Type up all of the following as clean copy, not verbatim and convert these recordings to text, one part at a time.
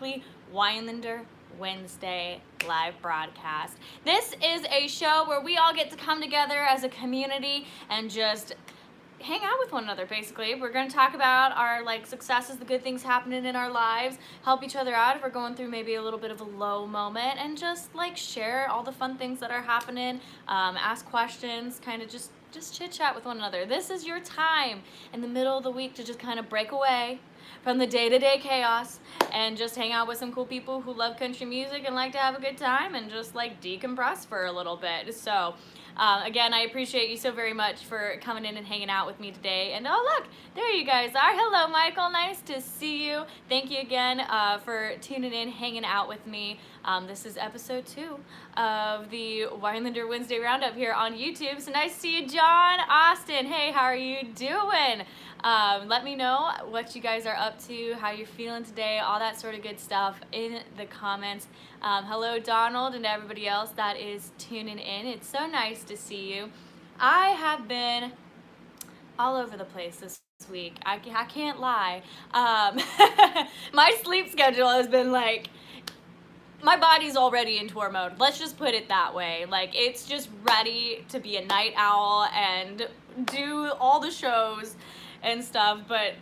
weekly Winelander Wednesday live broadcast. This is a show where we all get to come together as a community and just hang out with one another. Basically, we're going to talk about our successes, the good things happening in our lives, help each other out if we're going through maybe a little bit of a low moment, and just share all the fun things that are happening, ask questions, kind of just chit chat with one another. This is your time in the middle of the week to just kind of break away from the day-to-day chaos and just hang out with some cool people who love country music and like to have a good time and just decompress for a little bit. So again, I appreciate you so very much for coming in and hanging out with me today. And oh look, there you guys are. Hello Michael, nice to see you. Thank you again for tuning in, hanging out with me. This is episode 2 of the Winelander Wednesday Roundup here on YouTube. So nice to see you, John Austin. Hey, how are you doing? Let me know what you guys are up to, how you're feeling today, all that sort of good stuff in the comments. Hello Donald and everybody else that is tuning in. It's so nice to see you. I have been all over the place this week. I can't lie. My sleep schedule has been my body's already in tour mode. Let's just put it that way. It's just ready to be a night owl and do all the shows and stuff, but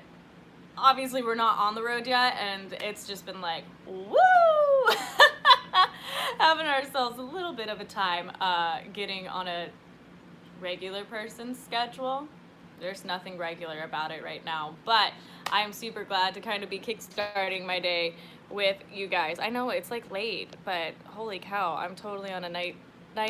obviously we're not on the road yet, and it's just been woo! Having ourselves a little bit of a time getting on a regular person's schedule. There's nothing regular about it right now, but I'm super glad to kind of be kickstarting my day with you guys. I know it's late, but holy cow, I'm totally on a night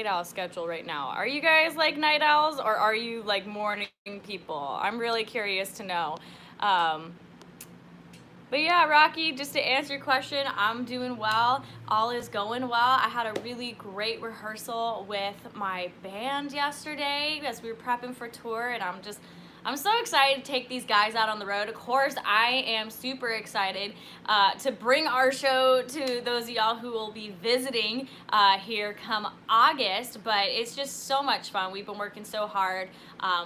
owl schedule right now. Are you guys night owls, or are you morning people? I'm really curious to know. But yeah, Rocky, just to answer your question, I'm doing well. All is going well. I had a really great rehearsal with my band yesterday as we were prepping for tour, and I'm so excited to take these guys out on the road. Of course, I am super excited to bring our show to those of y'all who will be visiting here come August, but it's just so much fun. We've been working so hard.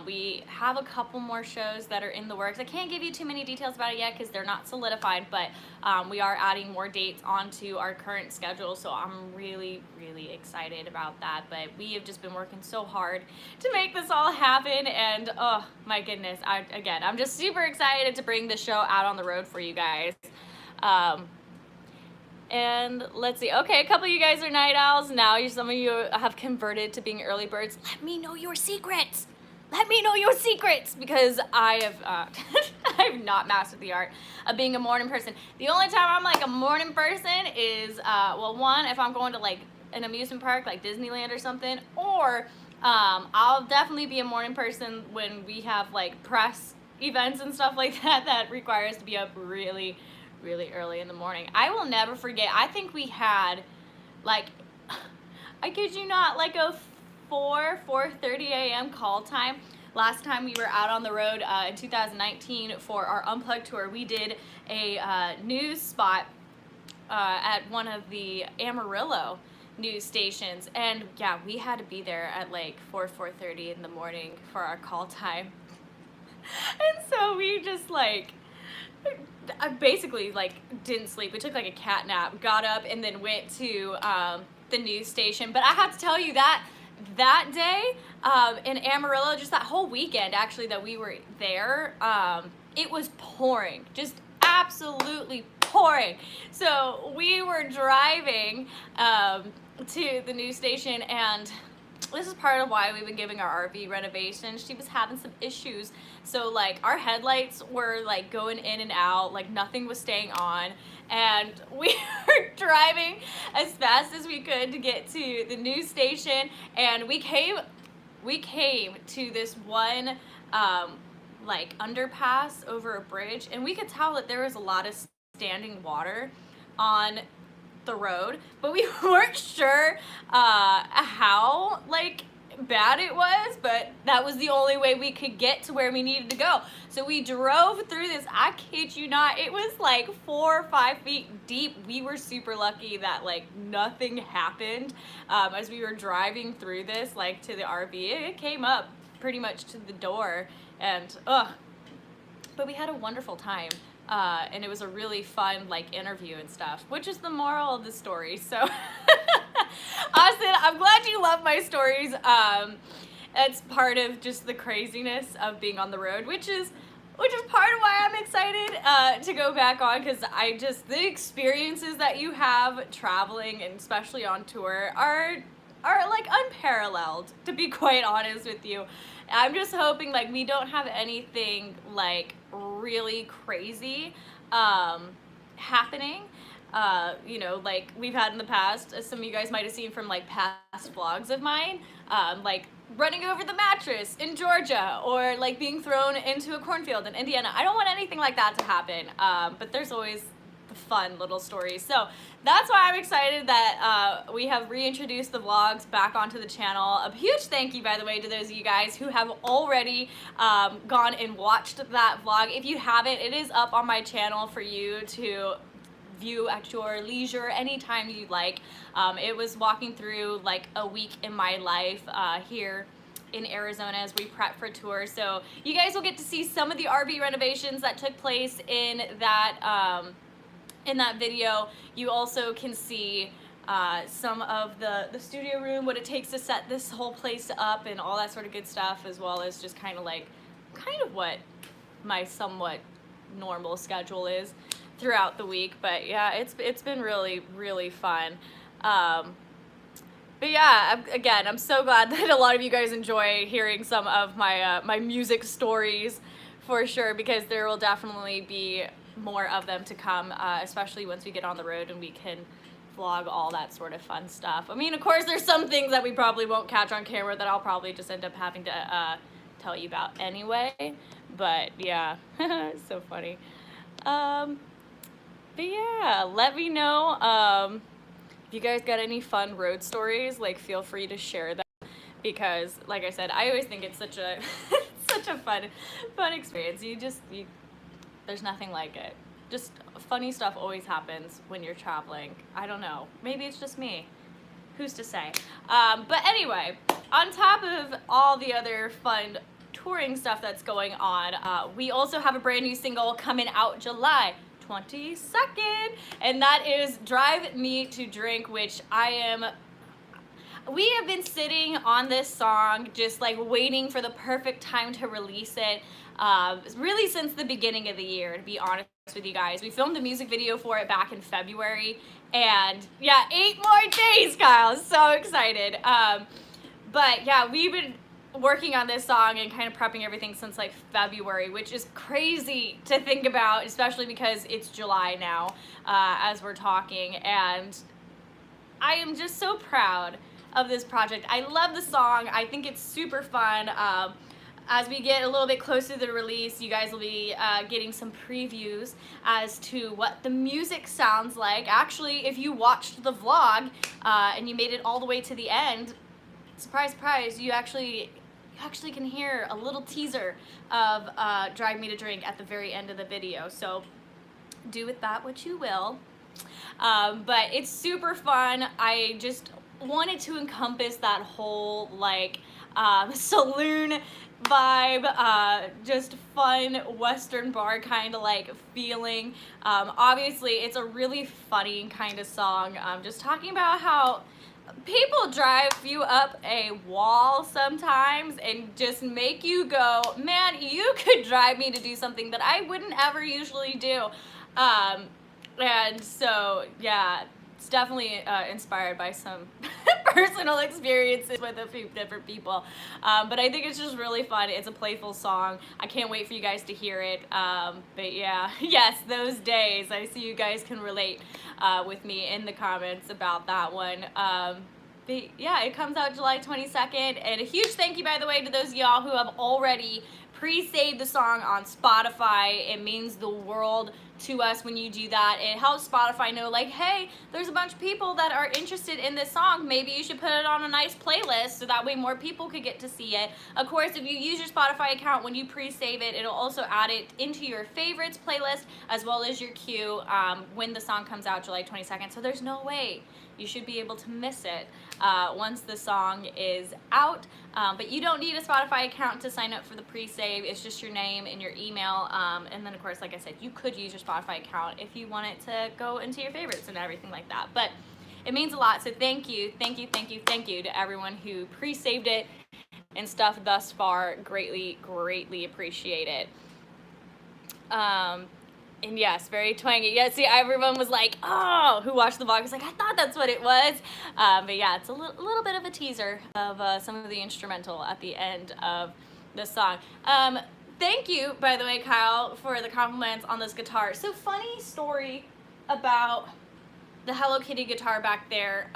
We have a couple more shows that are in the works. I can't give you too many details about it yet because they're not solidified, but we are adding more dates onto our current schedule, so I'm really, really excited about that. But we have just been working so hard to make this all happen, and oh my goodness, I'm just super excited to bring the show out on the road for you guys. And let's see. Okay, a couple of you guys are night owls. Now some of you have converted to being early birds. Let me know your secrets. Let me know your secrets, because I have I have not mastered the art of being a morning person. The only time I'm a morning person is well, one, if I'm going to an amusement park like Disneyland or something, or I'll definitely be a morning person when we have press events and stuff like that require us to be up really, really early in the morning. I will never forget, I think we had I kid you not, a 4:30 a.m. call time last time we were out on the road in 2019 for our Unplugged tour. We did a news spot at one of the Amarillo news stations, and yeah, we had to be there at 4:30 in the morning for our call time. And so we just I basically didn't sleep. We took a cat nap, got up, and then went to the news station. But I have to tell you that day in Amarillo, just that whole weekend actually that we were there, it was pouring, just absolutely pouring. So we were driving to the news station, and this is part of why we've been giving our RV renovation. She was having some issues, so our headlights were going in and out, nothing was staying on, and we were driving as fast as we could to get to the news station, and we came to this one underpass over a bridge, and we could tell that there was a lot of standing water on the road, but we weren't sure how bad it was, but that was the only way we could get to where we needed to go. So we drove through this, I kid you not, it was 4 or 5 feet deep. We were super lucky that nothing happened as we were driving through this to the RV. It came up pretty much to the door, and but we had a wonderful time. and it was a really fun like interview and stuff, which is the moral of the story. So Austin, I'm glad you love my stories. It's part of just the craziness of being on the road, which is part of why I'm excited to go back on, because the experiences that you have traveling and especially on tour are like unparalleled, to be quite honest with you. I'm just hoping like we don't have anything like really crazy happening. You know, like we've had in the past, as some of you guys might have seen from like past vlogs of mine, like running over the mattress in Georgia, or like being thrown into a cornfield in Indiana. I don't want anything like that to happen, but there's always the fun little stories. So that's why I'm excited that we have reintroduced the vlogs back onto the channel. A huge thank you, by the way, to those of you guys who have already gone and watched that vlog. If you haven't, it is up on my channel for you to view at your leisure anytime you like. It was walking through like a week in my life here in Arizona as we prep for tour. So you guys will get to see some of the RV renovations that took place in that video. You also can see some of the studio room, what it takes to set this whole place up and all that sort of good stuff, as well as just kind of what my somewhat normal schedule is throughout the week. But yeah, it's been really, really fun. But yeah, again, I'm so glad that a lot of you guys enjoy hearing some of my my music stories, for sure, because there will definitely be more of them to come, especially once we get on the road and we can vlog all that sort of fun stuff. I mean, of course, there's some things that we probably won't catch on camera that I'll probably just end up having to tell you about anyway. But yeah, so funny. But yeah, let me know if you guys got any fun road stories. Like, feel free to share them, because like I said, I always think it's such a such a fun experience. There's nothing like it. Just funny stuff always happens when you're traveling. I don't know, maybe it's just me, who's to say. But anyway, on top of all the other fun touring stuff that's going on, we also have a brand new single coming out July 22nd, and that is Drive Me to Drink, which we have been sitting on this song just like waiting for the perfect time to release it, really since the beginning of the year, to be honest with you guys. We filmed the music video for it back in February, and yeah, 8 more days, Kyle, so excited. But yeah, we've been working on this song and kind of prepping everything since like February, which is crazy to think about, especially because it's July now as we're talking, and I am just so proud of this project. I love the song. I think it's super fun. As we get a little bit closer to the release, you guys will be getting some previews as to what the music sounds like. Actually, if you watched the vlog and you made it all the way to the end, surprise, surprise, you actually can hear a little teaser of Drive Me to Drink at the very end of the video. So do with that what you will. But it's super fun. I just wanted to encompass that whole like saloon vibe, just fun Western bar kind of like feeling. Obviously, it's a really funny kind of song. Just talking about how people drive you up a wall sometimes and just make you go, man, you could drive me to do something that I wouldn't ever usually do. And so, yeah, it's definitely inspired by some personal experiences with a few different people. But I think it's just really fun. It's a playful song. I can't wait for you guys to hear it. But yeah, yes, those days. I see you guys can relate with me in the comments about that one. But yeah, it comes out July 22nd. And a huge thank you, by the way, to those of y'all who have already pre-saved the song on Spotify. It means the world to us when you do that. It helps Spotify know, like, hey, there's a bunch of people that are interested in this song. Maybe you should put it on a nice playlist so that way more people could get to see it. Of course, if you use your Spotify account, when you pre-save it, it'll also add it into your favorites playlist as well as your queue when the song comes out July 22nd. So there's no way you should be able to miss it once the song is out. But you don't need a Spotify account to sign up for the pre-save. It's just your name and your email. And then, of course, like I said, you could use your Spotify account if you want it to go into your favorites and everything like that. But it means a lot. So thank you to everyone who pre-saved it and stuff thus far. Greatly, greatly appreciate it. And yes, very twangy. Yeah, see, everyone was like, oh, who watched the vlog was like, I thought that's what it was. But yeah, it's a little bit of a teaser of some of the instrumental at the end of the song. Thank you, by the way, Kyle, for the compliments on this guitar. So funny story about the Hello Kitty guitar back there.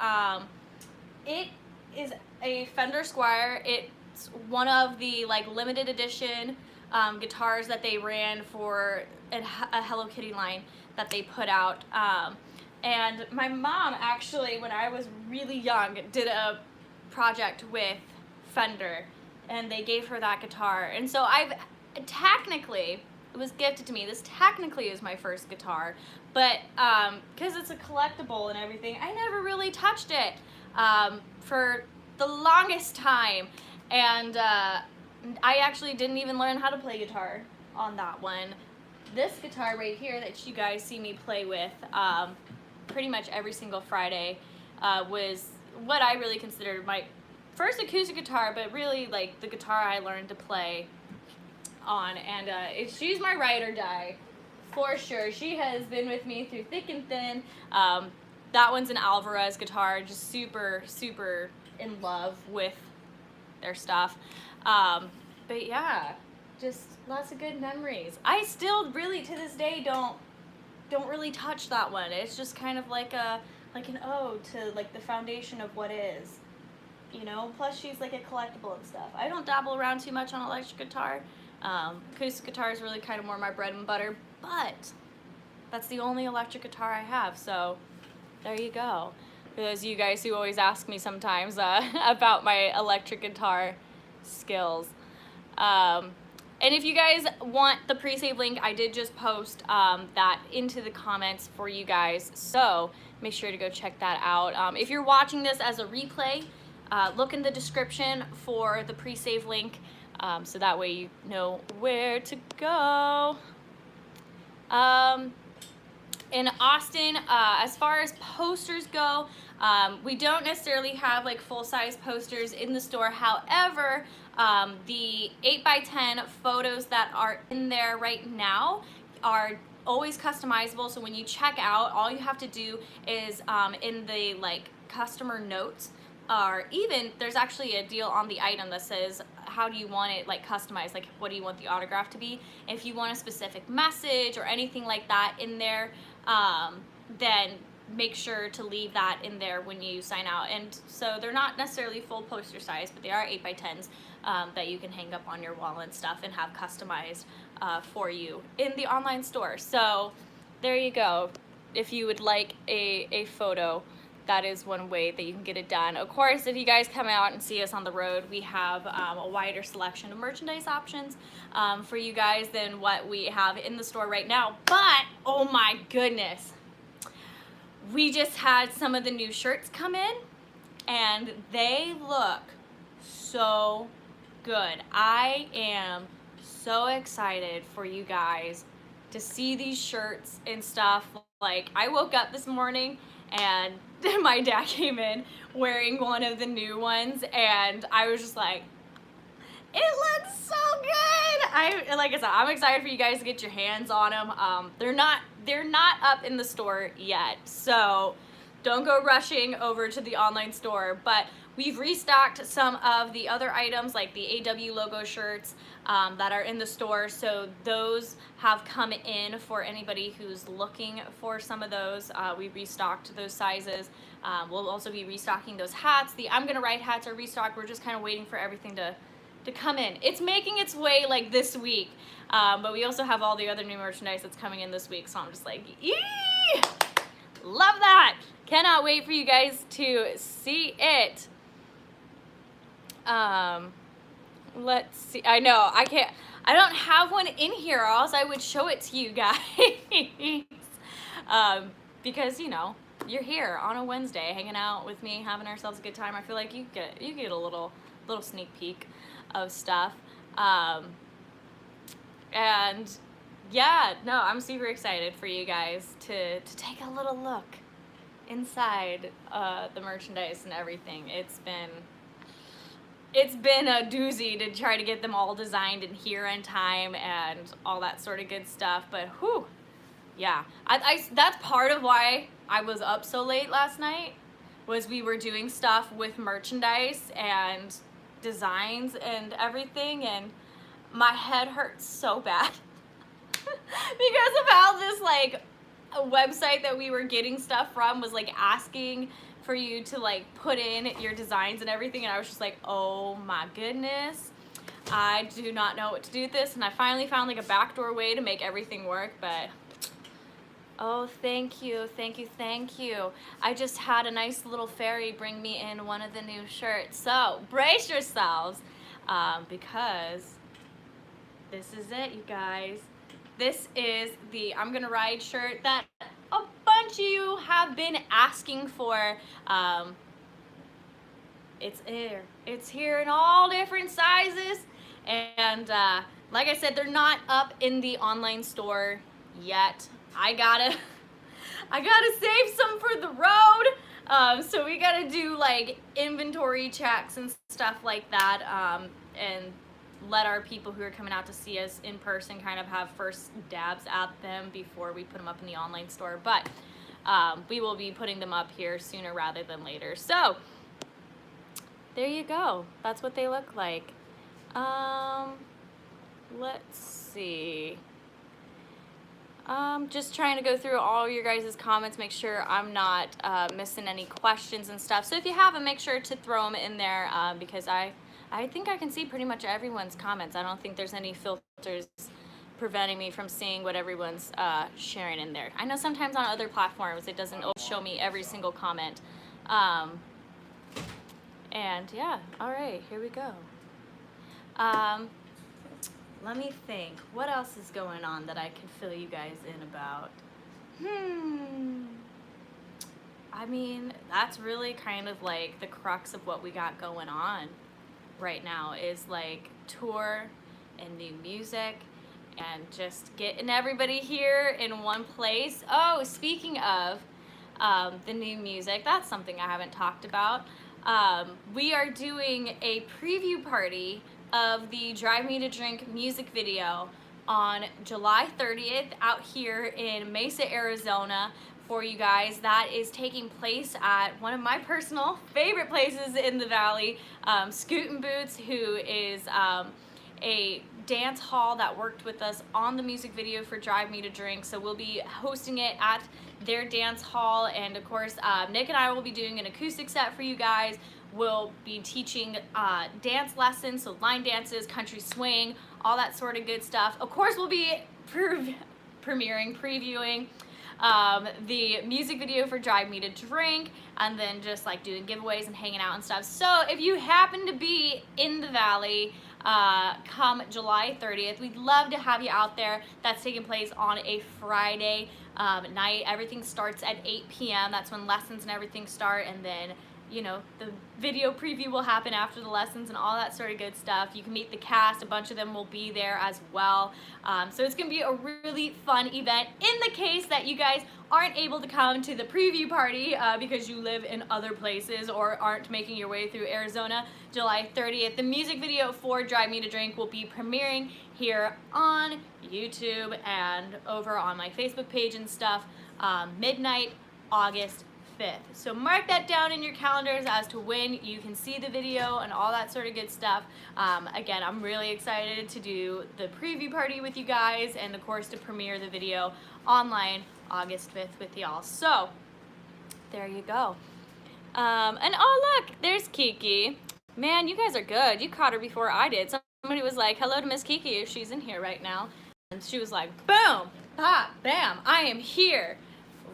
It is a Fender Squier. It's one of the like limited edition guitars that they ran for a Hello Kitty line that they put out. And my mom actually, when I was really young, did a project with Fender, and they gave her that guitar. And so technically, it was gifted to me. This technically is my first guitar, but because it's a collectible and everything, I never really touched it for the longest time. And I actually didn't even learn how to play guitar on that one. This guitar right here that you guys see me play with pretty much every single Friday was what I really considered my first acoustic guitar, but really like the guitar I learned to play on. And she's my ride or die for sure. She has been with me through thick and thin. That one's an Alvarez guitar, just super, super in love with their stuff. But yeah, just lots of good memories. I still really to this day don't really touch that one. It's just kind of like an ode to like the foundation of what is, you know. Plus she's like a collectible and stuff. I don't dabble around too much on electric guitar. Acoustic guitar is really kind of more my bread and butter, but that's the only electric guitar I have, so there you go. For those of you guys who always ask me sometimes about my electric guitar skills. And if you guys want the pre-save link, I did just post that into the comments for you guys, so make sure to go check that out. If you're watching this as a replay, look in the description for the pre-save link, so that way you know where to go. In Austin, as far as posters go, we don't necessarily have like full-size posters in the store. However, the 8x10 photos that are in there right now are always customizable. So when you check out, all you have to do is in the like customer notes, or even there's actually a deal on the item that says how do you want it like customized, like what do you want the autograph to be. If you want a specific message or anything like that in there, then make sure to leave that in there when you sign out. And so they're not necessarily full poster size, but they are 8x10s that you can hang up on your wall and stuff and have customized for you in the online store. So there you go. If you would like a photo, that is one way that you can get it done. Of course, if you guys come out and see us on the road, we have a wider selection of merchandise options for you guys than what we have in the store right now. But, oh my goodness, we just had some of the new shirts come in, and they look so good. I am so excited for you guys to see these shirts and stuff. Like, I woke up this morning and my dad came in wearing one of the new ones, and I was just like, it looks so good. Like I said, I'm excited for you guys to get your hands on them. They're not up in the store yet, so don't go rushing over to the online store, but we've restocked some of the other items like the AW logo shirts that are in the store, so those have come in for anybody who's looking for some of those. We restocked those sizes. We'll also be restocking those hats. The I'm Gonna Ride hats are restocked. We're just kind of waiting for everything to come in. It's making its way like this week, but we also have all the other new merchandise that's coming in this week, so I'm just like, yee! Love that! Cannot wait for you guys to see it. Let's see. I know I don't have one in here, or else I would show it to you guys. Because you know, you're here on a Wednesday hanging out with me, having ourselves a good time. I feel like you get a little little sneak peek of stuff. And yeah, no, I'm super excited for you guys to take a little look inside the merchandise and everything. It's been a doozy to try to get them all designed in here in time and all that sort of good stuff, but whew, yeah. I that's part of why I was up so late last night, was we were doing stuff with merchandise and designs and everything, and my head hurts so bad because of how this, like, a website that we were getting stuff from was like asking for you to like put in your designs and everything, and I was just like, oh my goodness, I do not know what to do with this. And I finally found like a backdoor way to make everything work, but oh, thank you, thank you, thank you. I just had a nice little fairy bring me in one of the new shirts, so brace yourselves, because this is it, you guys. This is the I'm Gonna Ride shirt that a bunch of you have been asking for. It's here. It's here in all different sizes. And like I said, they're not up in the online store yet. I gotta save some for the road. So we gotta do like inventory checks and stuff like that. And let our people who are coming out to see us in person kind of have first dabs at them before we put them up in the online store. But we will be putting them up here sooner rather than later. So there you go. That's what they look like. Let's see. Just trying to go through all your guys' comments, make sure I'm not missing any questions and stuff. So if you have them, make sure to throw them in there, because I think I can see pretty much everyone's comments. I don't think there's any filters preventing me from seeing what everyone's sharing in there. I know sometimes on other platforms it doesn't show me every single comment. And yeah, all right, here we go. Let me think. What else is going on that I can fill you guys in about? I mean, that's really kind of like the crux of what we got going on right now, is like tour and new music and just getting everybody here in one place. Oh, speaking of the new music, that's something I haven't talked about. We are doing a preview party of the Drive Me to Drink music video on July 30th out here in Mesa, Arizona for you guys. That is taking place at one of my personal favorite places in the Valley, Scootin' Boots, who is a dance hall that worked with us on the music video for Drive Me to Drink. So we'll be hosting it at their dance hall, and of course Nick and I will be doing an acoustic set for you guys. We'll be teaching dance lessons, so line dances, country swing, all that sort of good stuff. Of course, we'll be previewing the music video for Drive Me to Drink, and then just like doing giveaways and hanging out and stuff. So if you happen to be in the Valley come July 30th, we'd love to have you out there. That's taking place on a Friday night. Everything starts at 8 p.m. That's when lessons and everything start, and then you know, the video preview will happen after the lessons and all that sort of good stuff. You can meet the cast. A bunch of them will be there as well. So it's going to be a really fun event. In the case that you guys aren't able to come to the preview party because you live in other places or aren't making your way through Arizona, July 30th, the music video for Drive Me to Drink will be premiering here on YouTube and over on my Facebook page and stuff, midnight, August 5th. So mark that down in your calendars as to when you can see the video and all that sort of good stuff. Again, I'm really excited to do the preview party with you guys, and of course to premiere the video online August 5th with y'all. So there you go. And oh look, there's Kiki. Man, you guys are good. You caught her before I did. Somebody was like, hello to Miss Kiki if she's in here right now. And she was like, boom, pop, bam, I am here.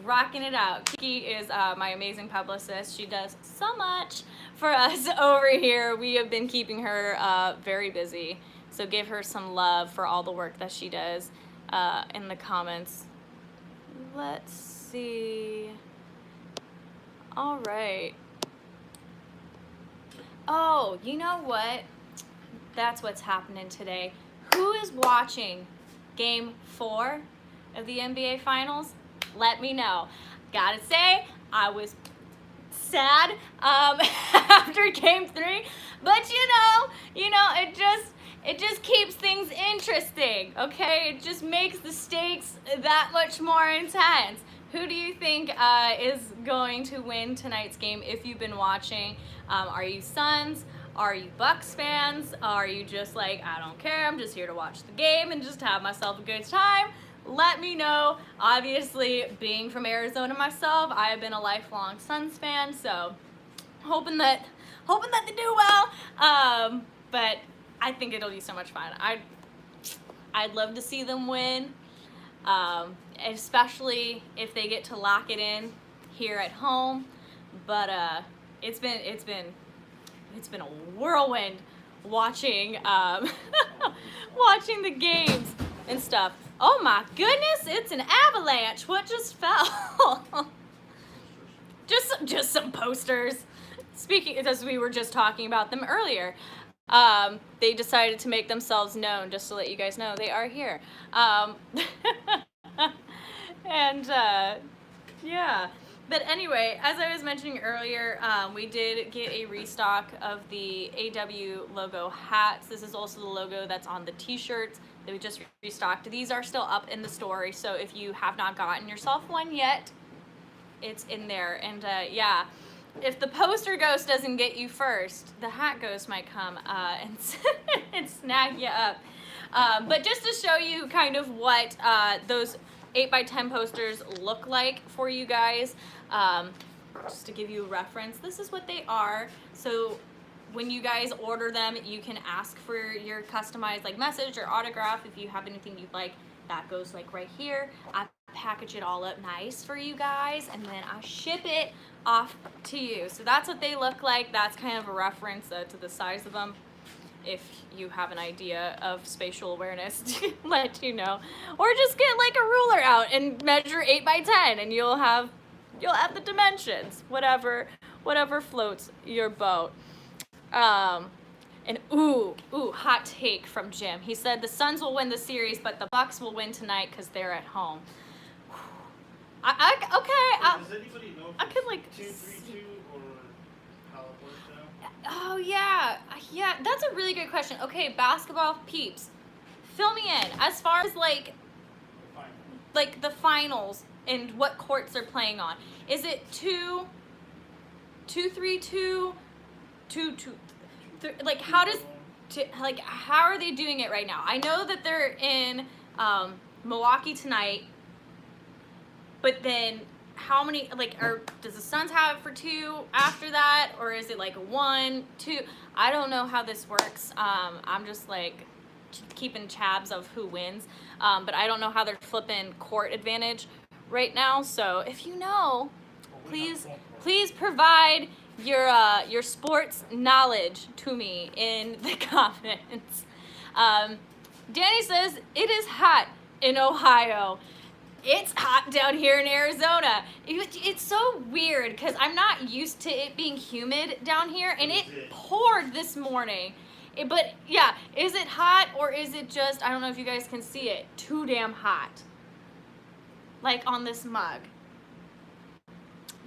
Rocking it out. Kiki is my amazing publicist. She does so much for us over here. We have been keeping her very busy. So give her some love for all the work that she does in the comments. Let's see. All right. Oh, you know what? That's what's happening today. Who is watching Game 4 of the NBA Finals? Let me know. Gotta say, I was sad after Game 3, but it just keeps things interesting, okay? It just makes the stakes that much more intense. Who do you think is going to win tonight's game if you've been watching? Are you Suns? Are you Bucks fans? Are you just like, I don't care, I'm just here to watch the game and just have myself a good time? Let me know. Obviously, being from Arizona myself, I have been a lifelong Suns fan, so hoping that they do well. But I think it'll be so much fun. I'd love to see them win, especially if they get to lock it in here at home. But it's been a whirlwind watching watching the games and stuff. Oh my goodness, it's an avalanche. What just fell? just some posters. Speaking, as we were just talking about them earlier, they decided to make themselves known, just to let you guys know they are here. And yeah. But anyway, as I was mentioning earlier, we did get a restock of the AW logo hats. This is also the logo that's on the t-shirts that we just restocked. These are still up in the store, so if you have not gotten yourself one yet, it's in there. And yeah, if the poster ghost doesn't get you first, the hat ghost might come and snag you up. But just to show you kind of what those 8x10 posters look like for you guys, just to give you a reference, this is what they are. So when you guys order them, you can ask for your customized like message or autograph if you have anything you'd like. That goes like right here. I package it all up nice for you guys, and then I ship it off to you. So that's what they look like. That's kind of a reference to the size of them, if you have an idea of spatial awareness, to let you know. Or just get like a ruler out and measure 8x10, and you'll have the dimensions, whatever floats your boat. And hot take from Jim. He said the Suns will win the series, but the Bucks will win tonight because they're at home. Does anybody know if I could like 2-3-2 or how it works out? Oh yeah, that's a really good question. Okay, basketball peeps, fill me in as far as like the finals and what courts they're playing on. Is it 2-3-2, 2-2? Like how are they doing it right now? I know that they're in Milwaukee tonight, but then how many does the Suns have it for 2 after that, or is it like 1, 2? I don't know how this works. I'm just like keeping tabs of who wins, but I don't know how they're flipping court advantage right now. So if you know, please provide your sports knowledge to me in the comments. Danny says it is hot in Ohio. It's hot down here in Arizona. It's so weird because I'm not used to it being humid down here, and it poured this morning. But yeah, is it hot, or is it just, I don't know if you guys can see it, too damn hot? Like on this mug.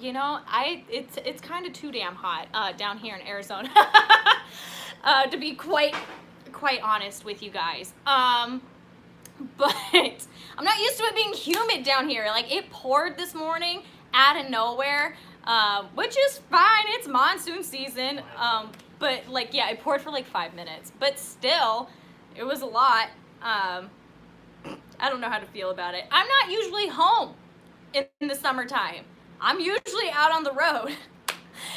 You know, it's kind of too damn hot down here in Arizona, to be quite honest with you guys. But I'm not used to it being humid down here. Like, it poured this morning out of nowhere, which is fine. It's monsoon season. But like, yeah, it poured for like 5 minutes. But still, it was a lot. I don't know how to feel about it. I'm not usually home in the summertime. I'm usually out on the road.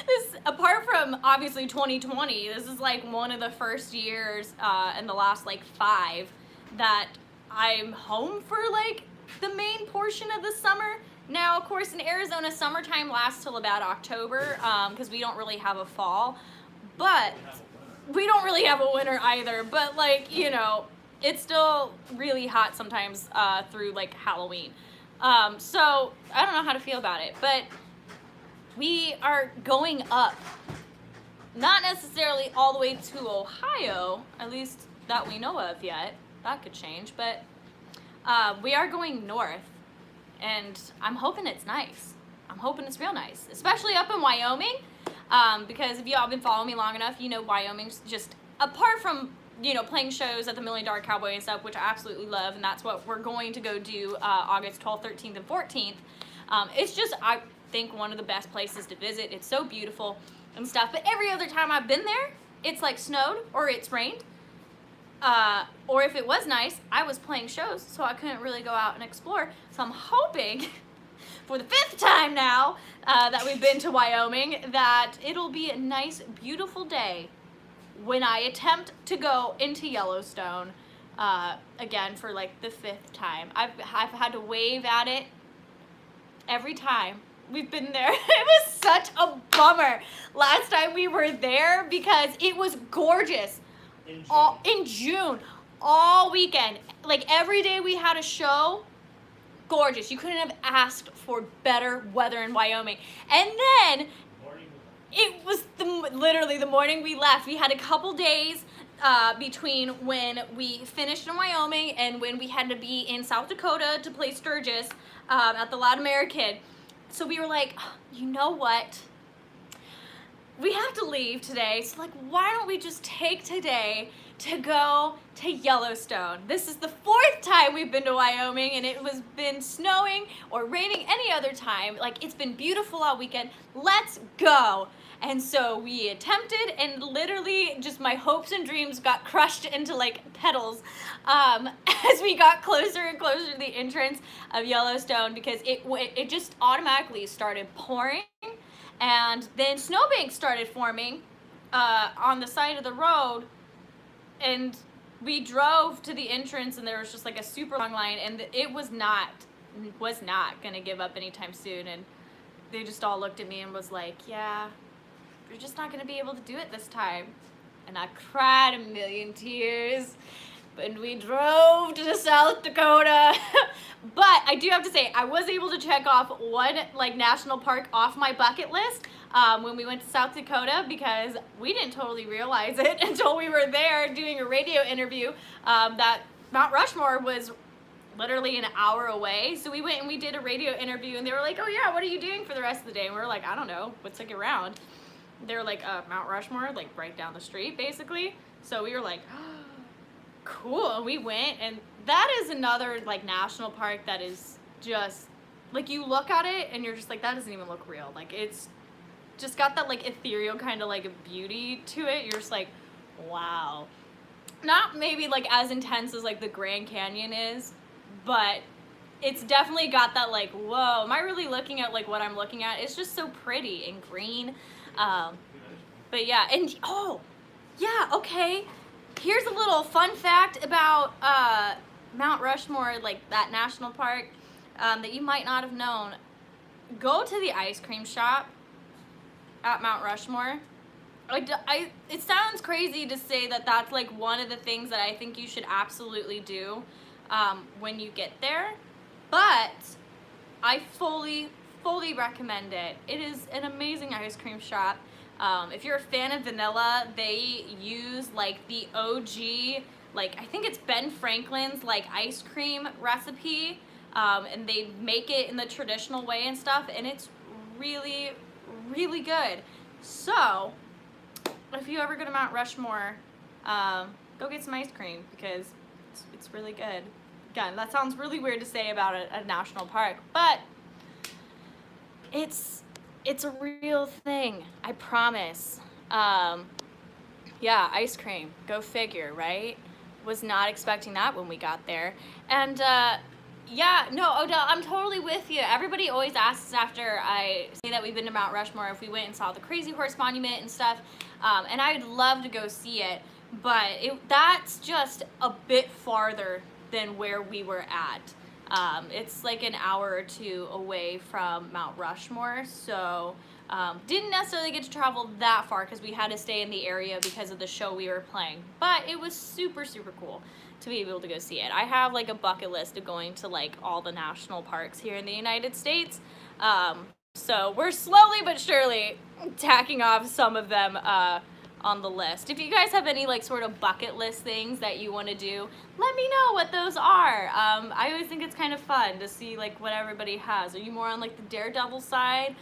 This, apart from obviously 2020, this is like one of the first years in the last like 5 that I'm home for like the main portion of the summer. Now, of course, in Arizona, summertime lasts till about October because we don't really have a fall, but we don't really have a winter either. But like, you know, it's still really hot sometimes through like Halloween. So I don't know how to feel about it, but we are going up not necessarily all the way to Ohio, at least that we know of yet. That could change, but we are going north, and I'm hoping it's nice. I'm hoping it's real nice, especially up in Wyoming, because if y'all been following me long enough, you know Wyoming's just, apart from, you know, playing shows at the $1 Million Cowboy and stuff, which I absolutely love, and that's what we're going to go do August 12th, 13th, and 14th. It's just, I think, one of the best places to visit. It's so beautiful and stuff, but every other time I've been there, it's like snowed or it's rained. Or if it was nice, I was playing shows, so I couldn't really go out and explore. So I'm hoping for the 5th time now that we've been to Wyoming that it'll be a nice, beautiful day when I attempt to go into Yellowstone again for like the 5th time. I've had to wave at it every time we've been there. It was such a bummer last time we were there because it was gorgeous. In June, all weekend, like every day we had a show, gorgeous. You couldn't have asked for better weather in Wyoming. And then it was literally the morning we left. We had a couple days between when we finished in Wyoming and when we had to be in South Dakota to play Sturgis at the Loud American. So we were like, you know what? We have to leave today, so like, why don't we just take today to go to Yellowstone? This is the 4th time we've been to Wyoming, and it was been snowing or raining any other time. Like, it's been beautiful all weekend. Let's go. And so we attempted, and literally just my hopes and dreams got crushed into like petals as we got closer and closer to the entrance of Yellowstone, because it just automatically started pouring. And then snowbanks started forming on the side of the road, and we drove to the entrance, and there was just like a super long line, and it was not gonna give up anytime soon. And they just all looked at me and was like, yeah, you're just not gonna be able to do it this time. And I cried a million tears. And we drove to South Dakota. But I do have to say, I was able to check off one like national park off my bucket list when we went to South Dakota, because we didn't totally realize it until we were there doing a radio interview that Mount Rushmore was literally an hour away. So we went and we did a radio interview, and they were like, oh yeah, what are you doing for the rest of the day? And we were like, I don't know, what took you around? They were like, Mount Rushmore, like right down the street basically. So we were like, cool. We went, and that is another like national park that is just like, you look at it and you're just like, that doesn't even look real. Like, it's just got that like ethereal kind of like beauty to it. You're just like, wow. Not maybe like as intense as like the Grand Canyon is, but it's definitely got that like, whoa, am I really looking at like what I'm looking at? It's just so pretty and green. But yeah, and oh yeah, okay. Here's a little fun fact about Mount Rushmore, like that national park, that you might not have known. Go to the ice cream shop at Mount Rushmore. It sounds crazy to say that that's like one of the things that I think you should absolutely do when you get there, but I fully recommend it. It is an amazing ice cream shop. If you're a fan of vanilla, they use like the OG, like I think it's Ben Franklin's like ice cream recipe, and they make it in the traditional way and stuff, and it's really good. So if you ever go to Mount Rushmore, go get some ice cream, because it's really good. Again, that sounds really weird to say about a national park, but it's a real thing, I promise. Yeah, ice cream, go figure, right? Was not expecting that when we got there. And yeah, no, Odell, I'm totally with you. Everybody always asks after I say that we've been to Mount Rushmore if we went and saw the Crazy Horse Monument and stuff, and I'd love to go see it, but that's just a bit farther than where we were at. It's like an hour or two away from Mount Rushmore, so didn't necessarily get to travel that far because we had to stay in the area because of the show we were playing, but it was super cool to be able to go see it. I have like a bucket list of going to like all the national parks here in the United States, so we're slowly but surely tacking off some of them on the list. If you guys have any like sort of bucket list things that you want to do, let me know what those are. I always think it's kind of fun to see like what everybody has. Are you more on like the daredevil side,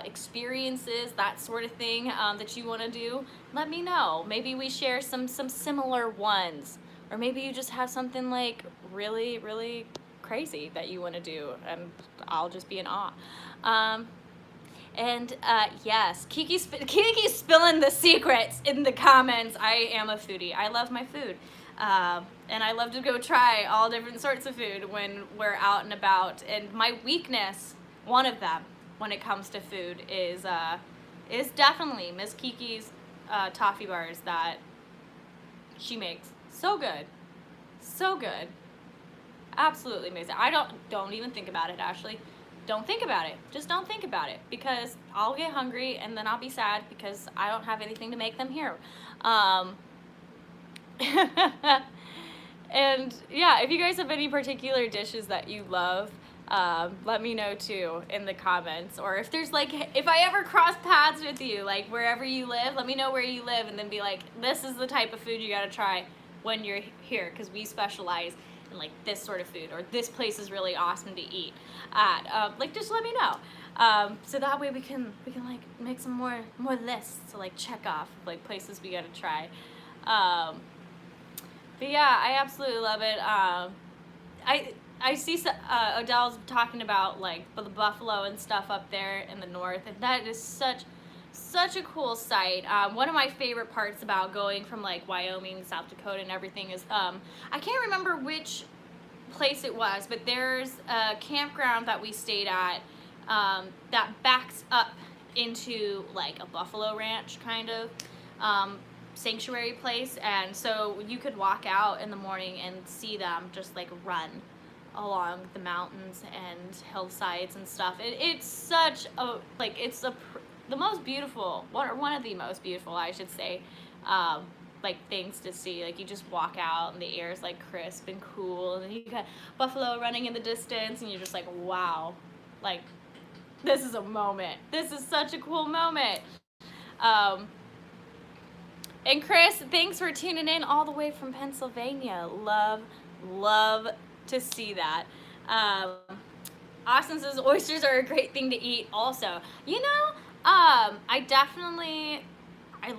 experiences, that sort of thing that you want to do? Let me know. Maybe we share some similar ones, or maybe you just have something like really, really crazy that you want to do, and I'll just be in awe. And yes, Kiki's spilling the secrets in the comments. I am a foodie. I love my food. And I love to go try all different sorts of food when we're out and about. And my weakness, one of them, when it comes to food, is definitely Miss Kiki's toffee bars that she makes. So good. So good. Absolutely amazing. I don't even think about it, Ashley. Don't think about it. Just don't think about it, because I'll get hungry and then I'll be sad because I don't have anything to make them here. And yeah, if you guys have any particular dishes that you love, let me know too in the comments. Or if there's like, if I ever cross paths with you, like wherever you live, let me know where you live and then be like, this is the type of food you gotta try when you're here, because we specialize in like this sort of food, or this place is really awesome to eat at. Like just let me know. So that way we can like make some more lists to like check off like places we gotta try. But yeah, I absolutely love it. I see Odell's talking about like the buffalo and stuff up there in the north, and that is such a cool sight. One of my favorite parts about going from like Wyoming, South Dakota and everything is, I can't remember which place it was, but there's a campground that we stayed at that backs up into like a buffalo ranch kind of sanctuary place, and so you could walk out in the morning and see them just like run along the mountains and hillsides and stuff. It's such a like the most beautiful, one of the most beautiful, I should say, like things to see. Like you just walk out and the air is like crisp and cool, and then you got buffalo running in the distance, and you're just like, wow, like this is a moment. This is such a cool moment. And Chris, thanks for tuning in all the way from Pennsylvania. Love to see that. Austin says oysters are a great thing to eat also. You know, I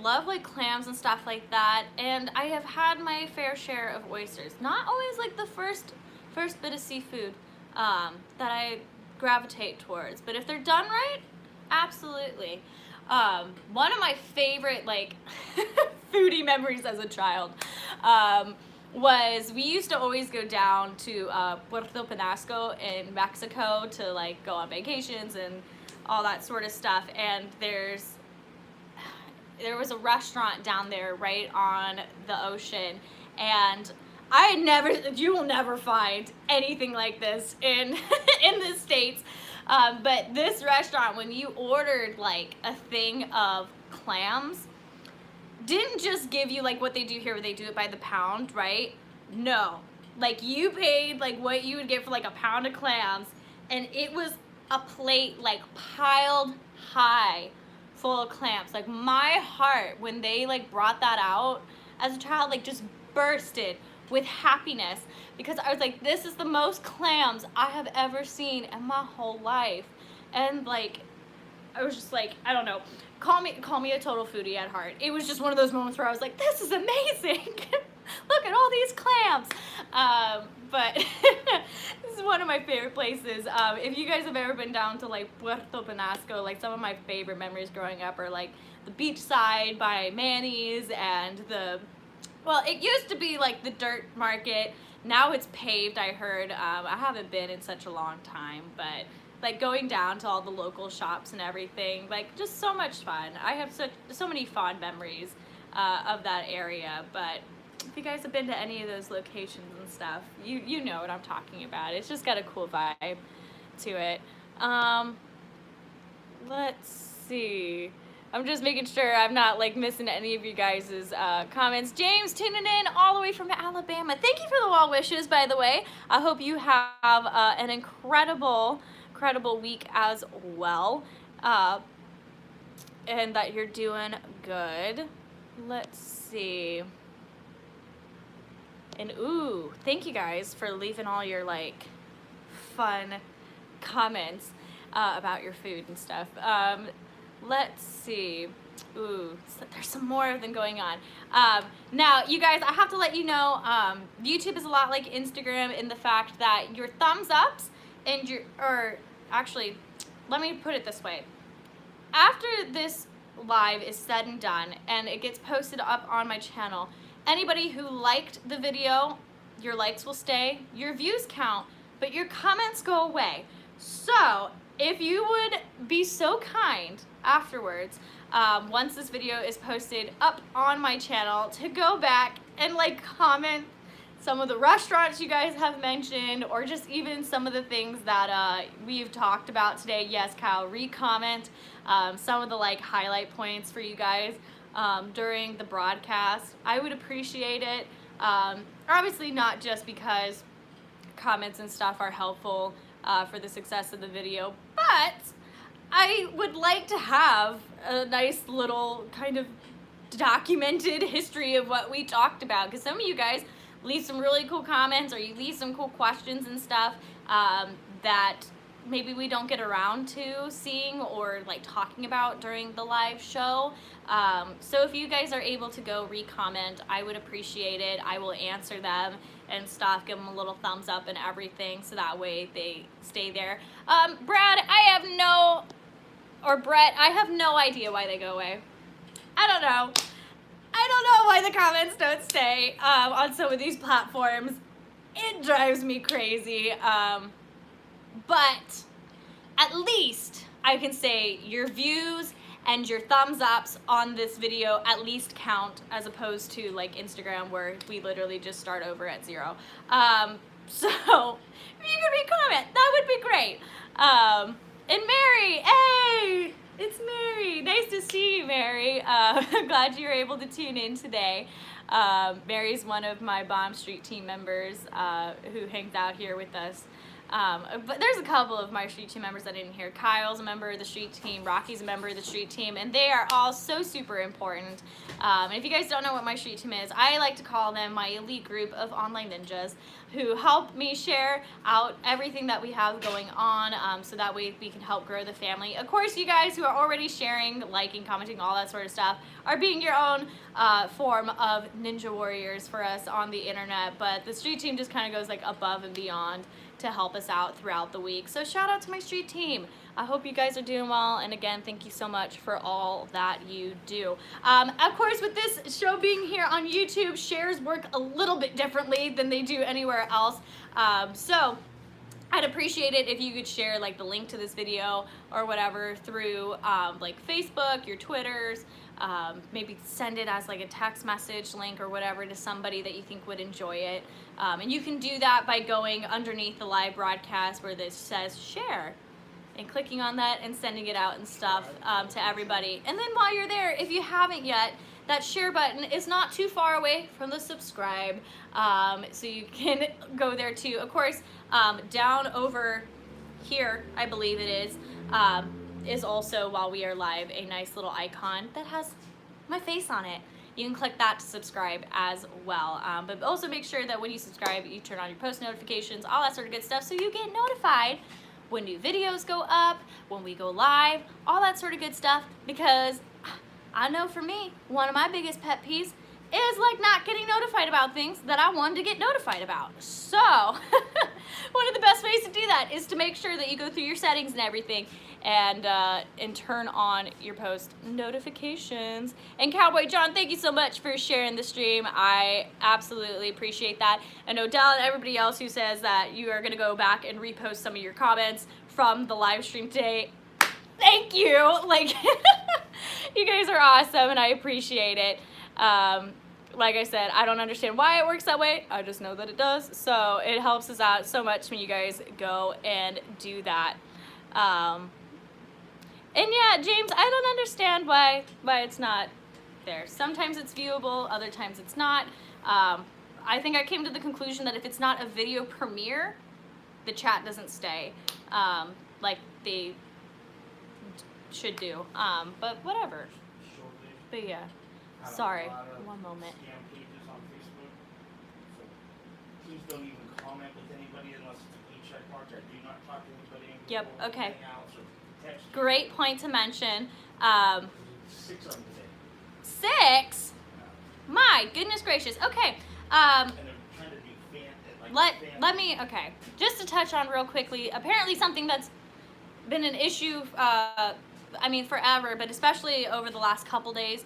love like clams and stuff like that, and I have had my fair share of oysters. Not always like the first bit of seafood that I gravitate towards, but if they're done right, absolutely. One of my favorite like foodie memories as a child was we used to always go down to Puerto Penasco in Mexico to like go on vacations and all that sort of stuff, and there was a restaurant down there right on the ocean, and you will never find anything like this in in the States. But this restaurant, when you ordered like a thing of clams, didn't just give you like what they do here where they do it by the pound, right? No. Like you paid like what you would get for like a pound of clams, and it was a plate like piled high full of clams. Like my heart, when they like brought that out as a child, like just bursted with happiness, because I was like, this is the most clams I have ever seen in my whole life. And like I was just like, I don't know, call me a total foodie at heart. It was just one of those moments where I was like, this is amazing. Look at all these clams. But this is one of my favorite places. If you guys have ever been down to like Puerto Penasco, like some of my favorite memories growing up are like the beachside by Manny's, and well, it used to be like the dirt market. Now it's paved, I heard. I haven't been in such a long time, but like going down to all the local shops and everything, like just so much fun. I have so many fond memories of that area. But if you guys have been to any of those locations and stuff, you know what I'm talking about. It's just got a cool vibe to it. Let's see. I'm just making sure I'm not like missing any of you guys' comments. James tuning in all the way from Alabama. Thank you for the well wishes, by the way. I hope you have an incredible week as well. and that you're doing good. Let's see. And ooh, thank you guys for leaving all your like fun comments about your food and stuff. Let's see. Ooh, so there's some more of them going on. Now, you guys, I have to let you know, YouTube is a lot like Instagram in the fact that your thumbs ups and actually, let me put it this way. After this live is said and done and it gets posted up on my channel, anybody who liked the video, your likes will stay, your views count, but your comments go away. So if you would be so kind afterwards, once this video is posted up on my channel, to go back and like comment some of the restaurants you guys have mentioned, or just even some of the things that we've talked about today. Yes, Kyle, re-comment some of the like highlight points for you guys during the broadcast. I would appreciate it. Obviously not just because comments and stuff are helpful for the success of the video, but I would like to have a nice little kind of documented history of what we talked about, because some of you guys leave some really cool comments, or you leave some cool questions and stuff that maybe we don't get around to seeing or like talking about during the live show. So if you guys are able to go re-comment, I would appreciate it. I will answer them and stuff, give them a little thumbs up and everything, so that way they stay there. Brett, I have no idea why they go away. I don't know. I don't know why the comments don't stay on some of these platforms. It drives me crazy. But at least I can say your views and your thumbs ups on this video at least count, as opposed to like Instagram, where we literally just start over at 0. So if you could re-comment, that would be great. And Mary, hey, it's Mary. Nice to see you, Mary. I'm glad you were able to tune in today. Mary's one of my Bomb Street team members who hangs out here with us. But there's a couple of my street team members that I didn't hear. Kyle's a member of the street team, Rocky's a member of the street team, and they are all so super important. And if you guys don't know what my street team is, I like to call them my elite group of online ninjas who help me share out everything that we have going on, so that way we can help grow the family. Of course, you guys who are already sharing, liking, commenting, all that sort of stuff are being your own form of ninja warriors for us on the internet, but the street team just kind of goes like above and beyond to help us out throughout the week. So shout out to my street team. I hope you guys are doing well, and again, thank you so much for all that you do. Of course, with this show being here on YouTube, shares work a little bit differently than they do anywhere else. So I'd appreciate it if you could share like the link to this video or whatever through like Facebook, your Twitters, maybe send it as like a text message link or whatever to somebody that you think would enjoy it. And you can do that by going underneath the live broadcast where this says share and clicking on that and sending it out and stuff to everybody. And then while you're there, if you haven't yet, that share button is not too far away from the subscribe, so you can go there too. Of course, down over here, I believe it is also, while we are live, a nice little icon that has my face on it. You can click that to subscribe as well. But also make sure that when you subscribe, you turn on your post notifications, all that sort of good stuff, so you get notified when new videos go up, when we go live, all that sort of good stuff, because I know for me, one of my biggest pet peeves is like not getting notified about things that I wanted to get notified about. So one of the best ways to do that is to make sure that you go through your settings and everything and turn on your post notifications. And Cowboy John, thank you so much for sharing the stream. I absolutely appreciate that. And Odell and everybody else who says that you are gonna go back and repost some of your comments from the live stream today, thank you. Like, you guys are awesome and I appreciate it. Like I said, I don't understand why it works that way. I just know that it does. So it helps us out so much when you guys go and do that. And yeah, James, I don't understand why it's not there. Sometimes it's viewable, other times it's not. I think I came to the conclusion that if it's not a video premiere, the chat doesn't stay. Like they should do. But whatever. Shortly. But yeah. Have a Sorry. lot of One moment. Scam pages on Facebook. So please don't even comment with anybody unless it's a blue check mark. I do not talk to anybody. Yep, okay. Hangouts or text. Great point to mention. 6 of them today. 6? My goodness gracious. Okay. And they're trying to do Let me, okay, just to touch on real quickly, apparently something that's been an issue, forever, but especially over the last couple days,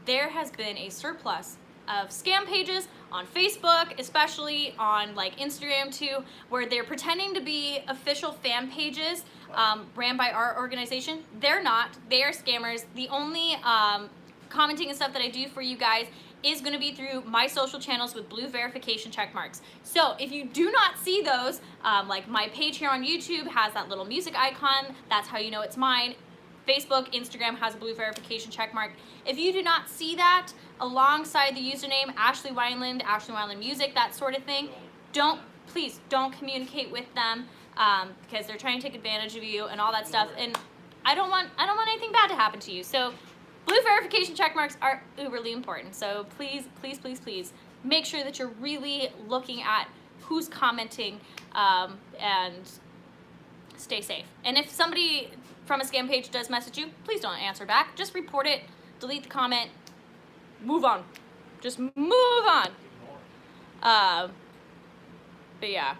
there has been a surplus of scam pages on Facebook, especially on like Instagram too, where they're pretending to be official fan pages ran by our organization. They're not. They are scammers. The only commenting and stuff that I do for you guys is going to be through my social channels with blue verification check marks. So if you do not see those, like my page here on YouTube has that little music icon, that's how you know it's mine. Facebook, Instagram has a blue verification check mark. If you do not see that alongside the username Ashley Wineland Music, that sort of thing, please don't communicate with them because they're trying to take advantage of you and all that stuff. And I don't want anything bad to happen to you. So blue verification check marks are uberly important. So please, please, please, please make sure that you're really looking at who's commenting and stay safe. And if somebody from a scam page does message you, please don't answer back. Just report it, delete the comment, move on. Just move on. But yeah.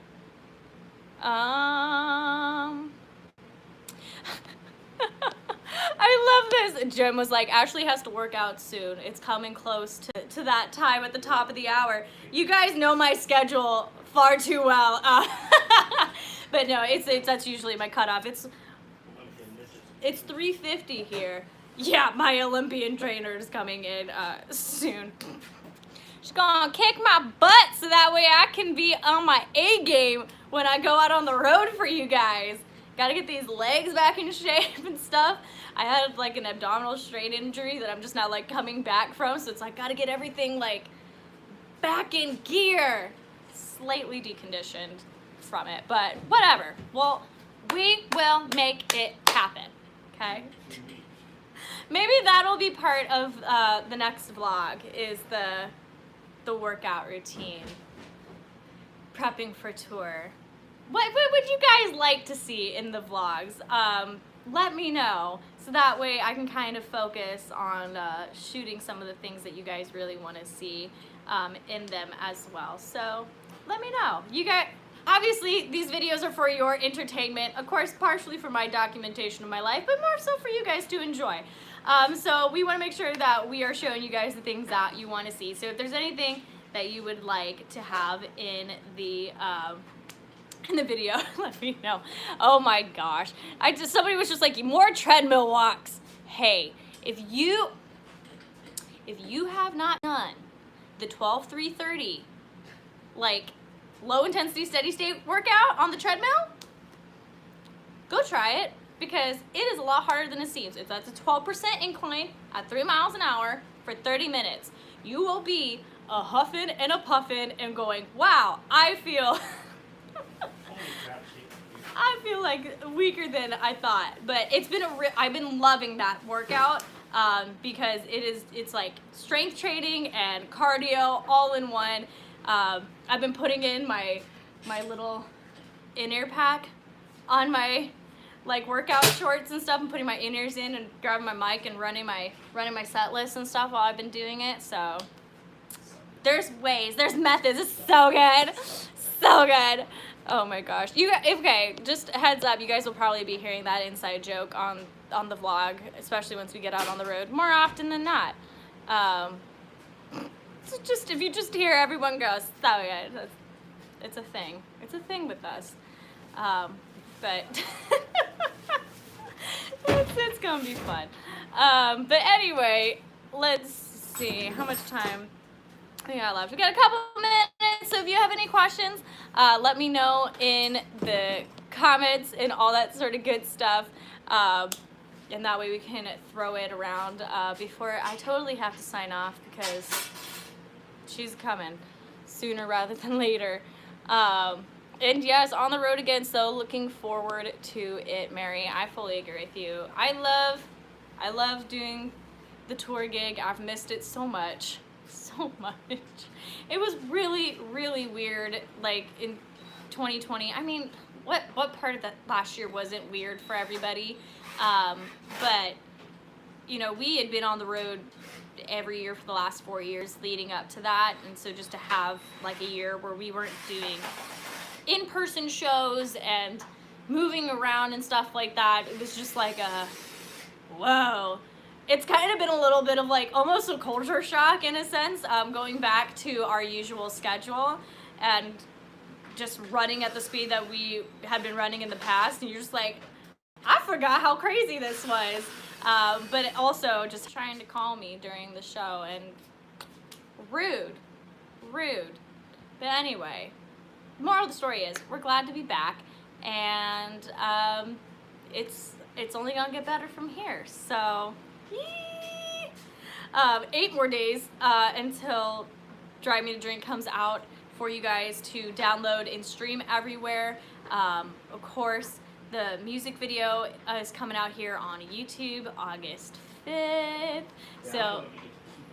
I love this. Jim was like, Ashley has to work out soon. It's coming close to that time at the top of the hour. You guys know my schedule far too well. But no, that's usually my cutoff. It's 3:50 here. Yeah, my Olympian trainer is coming in soon. She's gonna kick my butt so that way I can be on my A game when I go out on the road for you guys. Gotta get these legs back in shape and stuff. I had like an abdominal strain injury that I'm just now like coming back from, so it's like gotta get everything like back in gear. Slightly deconditioned from it, but whatever. Well, we will make it happen, okay? Maybe that'll be part of the next vlog, is the workout routine, prepping for tour. What would you guys like to see in the vlogs? Let me know, so that way I can kind of focus on shooting some of the things that you guys really want to see in them as well. So let me know. You guys, obviously these videos are for your entertainment, of course partially for my documentation of my life, but more so for you guys to enjoy. So we want to make sure that we are showing you guys the things that you want to see. So if there's anything that you would like to have in the video, let me know. Oh my gosh, somebody was just like, more treadmill walks. Hey, if you have not done the 12-3-30 like low intensity steady state workout on the treadmill, go try it, because it is a lot harder than it seems. If that's a 12% incline at 3 miles an hour for 30 minutes, you will be a huffing and a puffing and going, wow, I feel like weaker than I thought. But it's been I've been loving that workout because it's like strength training and cardio all in one. I've been putting in my little in-ear pack on my like workout shorts and stuff, and putting my in-ears in and grabbing my mic and running my set list and stuff while I've been doing it. So there's ways, there's methods. It's so good, so good. Oh my gosh. Okay, just a heads up, you guys will probably be hearing that inside joke on the vlog, especially once we get out on the road more often than not. So just if you just hear everyone go, so good. It's a thing. It's a thing with us. But it's gonna be fun. But anyway, let's see how much time we got left. We got a couple minutes, so if you have any questions, let me know in the comments and all that sort of good stuff. And that way we can throw it around before I totally have to sign off, because she's coming sooner rather than later. And yes, on the road again, so looking forward to it, Mary. I fully agree with you. I love doing the tour gig. I've missed it so much. So much. It was really, really weird, like in 2020. I mean, what part of that last year wasn't weird for everybody? But you know, we had been on the road every year for the last 4 years leading up to that, and so just to have like a year where we weren't doing in-person shows and moving around and stuff like that, it was just like a whoa. It's kind of been a little bit of like almost a culture shock in a sense, going back to our usual schedule and just running at the speed that we had been running in the past, and you're just like, I forgot how crazy this was. But also just trying to call me during the show, and rude. But anyway, the moral of the story is we're glad to be back, and it's only gonna get better from here. So, 8 more days until Drive Me to Drink comes out for you guys to download and stream everywhere. Of course, the music video is coming out here on YouTube August 5th. So,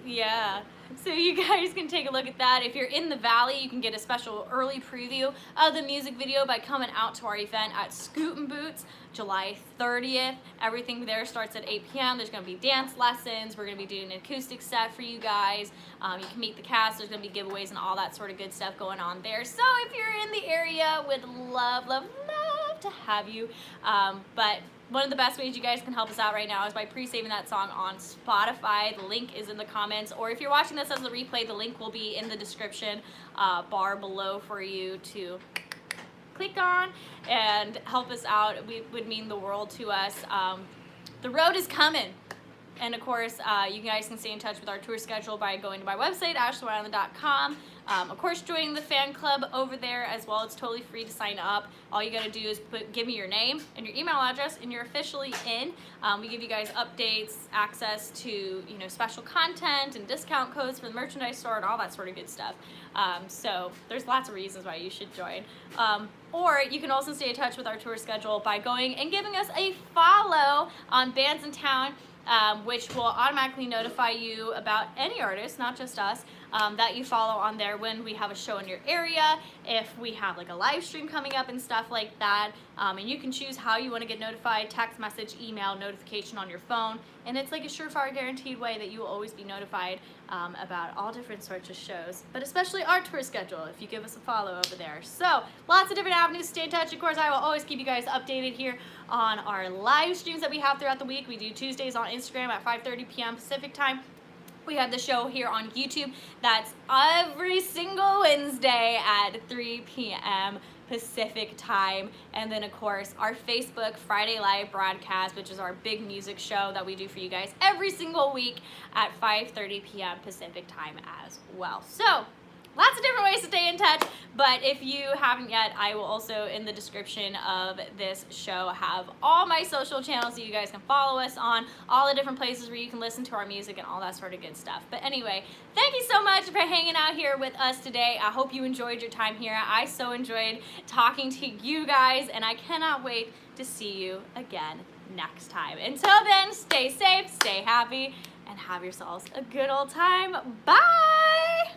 yeah. So you guys can take a look at that. If you're in the Valley, you can get a special early preview of the music video by coming out to our event at Scootin' Boots, July 30th. Everything there starts at 8 p.m. There's going to be dance lessons. We're going to be doing an acoustic set for you guys. You can meet the cast. There's going to be giveaways and all that sort of good stuff going on there. So if you're in the area, would love to have you. But one of the best ways you guys can help us out right now is by pre-saving that song on Spotify. The link is in the comments, or if you're watching this as a replay, the link will be in the description bar below for you to click on and help us out. It would mean the world to us. The road is coming. And of course, you guys can stay in touch with our tour schedule by going to my website, ashleywinelander.com. Of course, joining the fan club over there as well. It's totally free to sign up. All you got to do is give me your name and your email address, and you're officially in. We give you guys updates, access to special content and discount codes for the merchandise store and all that sort of good stuff. So there's lots of reasons why you should join. Or you can also stay in touch with our tour schedule by going and giving us a follow on Bands in Town, which will automatically notify you about any artist, not just us, that you follow on there when we have a show in your area, if we have like a live stream coming up and stuff like that. And you can choose how you want to get notified: text message, email, notification on your phone. And it's like a surefire guaranteed way that you will always be notified about all different sorts of shows, but especially our tour schedule if you give us a follow over there. So lots of different avenues to stay in touch. Of course, I will always keep you guys updated here on our live streams that we have throughout the week. We do Tuesdays on Instagram at 5:30 p.m. Pacific time. We have the show here on YouTube. That's every single Wednesday at 3 p.m. Pacific time. And then, of course, our Facebook Friday Live broadcast, which is our big music show that we do for you guys every single week at 5:30 p.m. Pacific time as well. So, lots of different ways to stay in touch, but if you haven't yet, I will also in the description of this show have all my social channels that you guys can follow us on, all the different places where you can listen to our music and all that sort of good stuff. But anyway, thank you so much for hanging out here with us today. I hope you enjoyed your time here. I so enjoyed talking to you guys, and I cannot wait to see you again next time. Until then, stay safe, stay happy, and have yourselves a good old time. Bye!